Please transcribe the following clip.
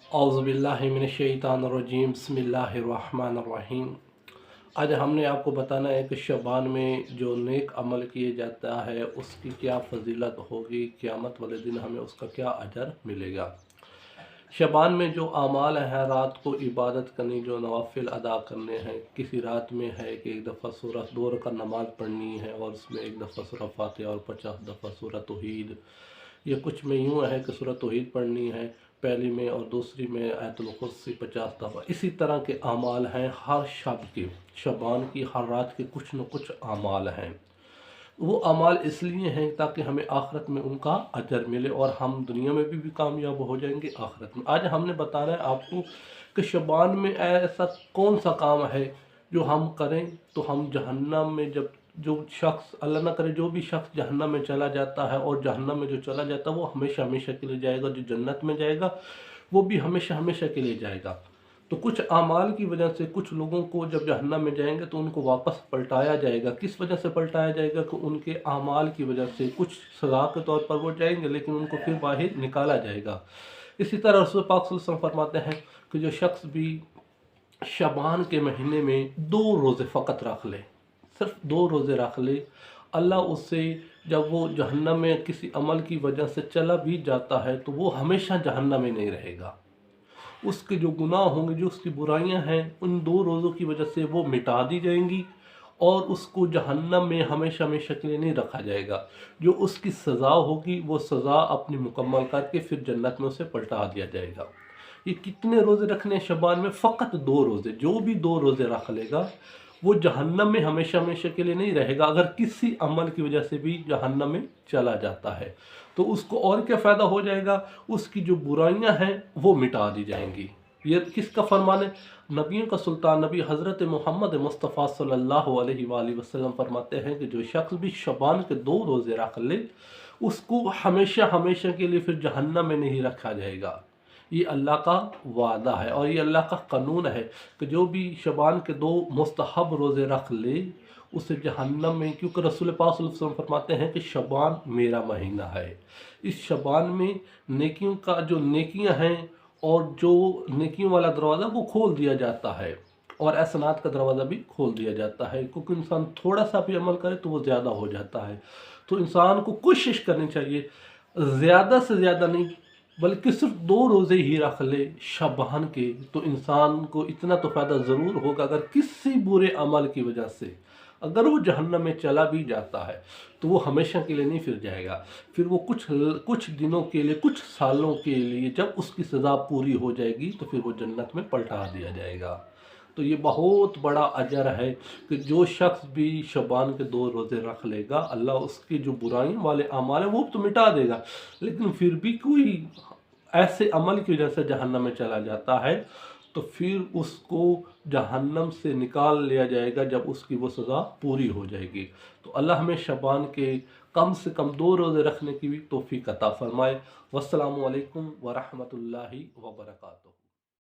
औज़ुबिल्लाहिमिनश्शैतानिर्रजीम बिस्मिल्लाहिर्रहमानिर्रहीम। आज हमने आपको बताना है कि शबान में जो नेक अमल किए जाता है उसकी क्या फजीलत होगी, क़यामत वाले दिन हमें उसका क्या अजर मिलेगा। शबान में जो अमाल हैं, रात को इबादत करनी, जो नवाफिल अदा करने हैं, किसी रात में है कि एक दफ़ा सूरह 2 रकात नमाज़ पढ़नी है और उसमें एक दफ़ा सूरह फातिहा और 50 दफ़ा सूरह तौहीद। ये कुछ में यूँ है कि सूरह तौहीद पढ़नी है पहली में और दूसरी में आयतुल कुर्सी 50 दफ़ा। इसी तरह के अमाल हैं हर शब के, शबान की हर रात के कुछ न कुछ अमाल हैं। वो अमाल इसलिए हैं ताकि हमें आखिरत में उनका अजर मिले और हम दुनिया में भी कामयाब हो जाएंगे, आखिरत में। आज हमने बताना है आपको कि शबान में ऐसा कौन सा काम है जो हम करें तो हम जहन्नम में, जब जो शख्स अल्लाह ना करे जो भी शख्स जहन्नम में चला जाता है, और जहन्नम में जो चला जाता है वो हमेशा हमेशा के लिए जाएगा, जो जन्नत में जाएगा वो भी हमेशा हमेशा के लिए जाएगा। तो कुछ आमाल की वजह से कुछ लोगों को जब जहन्नम में जाएंगे तो उनको वापस पलटाया जाएगा। किस वजह से पलटाया जाएगा? कि उनके आमाल की वजह से कुछ सज़ा के तौर पर वो जाएंगे, लेकिन उनको फिर बाहर निकाला जाएगा। इसी तरह रसूल पाक सल्लल्लाहु अलैहि वसल्लम फरमाते हैं कि जो शख्स भी शबान के महीने में 2 रोज़े फ़कत रख ले, सिर्फ 2 रोज़े रख ले, अल्लाह उससे, जब वो जहन्नम में किसी अमल की वजह से चला भी जाता है तो वो हमेशा जहन्नम में नहीं रहेगा। उसके जो गुनाह होंगे, जो उसकी बुराइयां हैं, उन 2 रोज़ों की वजह से वो मिटा दी जाएंगी और उसको जहन्नम में हमेशा हमेशा के लिए नहीं रखा जाएगा। जो उसकी सज़ा होगी वो सज़ा अपनी मुकम्मल करके फिर जन्नत में उसे पलटा दिया जाएगा। ये कितने रोज़े रखने हैं शबान में? फ़कत 2 रोज़े। जो भी 2 रोज़े रख लेगा वो जहन्नम में हमेशा हमेशा के लिए नहीं रहेगा। अगर किसी अमल की वजह से भी जहन्नम में चला जाता है तो उसको और क्या फ़ायदा हो जाएगा? उसकी जो बुराइयां हैं वो मिटा दी जाएंगी। ये किसका फरमान है? नबियों का सुल्तान नबी हज़रत मोहम्मद मुस्तफ़ा सल्लल्लाहु अलैहि वसल्लम फरमाते हैं कि जो शख्स भी शबान के 2 रोज़े रख ले उसको हमेशा हमेशा के लिए फिर जहन्नम में नहीं रखा जाएगा। ये अल्लाह का वादा है और ये अल्लाह का कानून है कि जो भी शबान के 2 मुस्तहब रोज़े रख ले उसे जहन्नम में, क्योंकि रसूल पाक सल्लल्लाहु अलैहि वसल्लम फरमाते हैं कि शबान मेरा महीना है। इस शबान में नेकियों का, जो नेकियां हैं और जो नेकियों वाला दरवाज़ा वो खोल दिया जाता है और एहसनात का दरवाज़ा भी खोल दिया जाता है, क्योंकि इंसान थोड़ा सा भी अमल करे तो वो ज़्यादा हो जाता है। तो इंसान को कोशिश करनी चाहिए, ज़्यादा से ज़्यादा नहीं बल्कि सिर्फ 2 रोज़े ही रख ले शबान के, तो इंसान को इतना तो फ़ायदा ज़रूर होगा। अगर किसी बुरे अमल की वजह से अगर वो जहन्नम में चला भी जाता है तो वो हमेशा के लिए नहीं फिर जाएगा, फिर वो कुछ दिनों के लिए, कुछ सालों के लिए, जब उसकी सज़ा पूरी हो जाएगी तो फिर वो जन्नत में पलटा दिया जाएगा। तो ये बहुत बड़ा अजर है कि जो शख्स भी शबान के 2 रोज़े रख लेगा, अल्लाह उसकी जो बुराइयों वाले अमाल हैं वो तो मिटा देगा, लेकिन फिर भी कोई ऐसे अमल की वजह से जहन्नम में चला जाता है तो फिर उसको जहन्नम से निकाल लिया जाएगा जब उसकी वो सज़ा पूरी हो जाएगी। तो अल्लाह हमें शबान के कम से कम 2 रोज़े रखने की भी तौफीक अता फ़रमाए। वस्सलामु अलैकुम व रहमतुल्लाहि व बरकातुहू।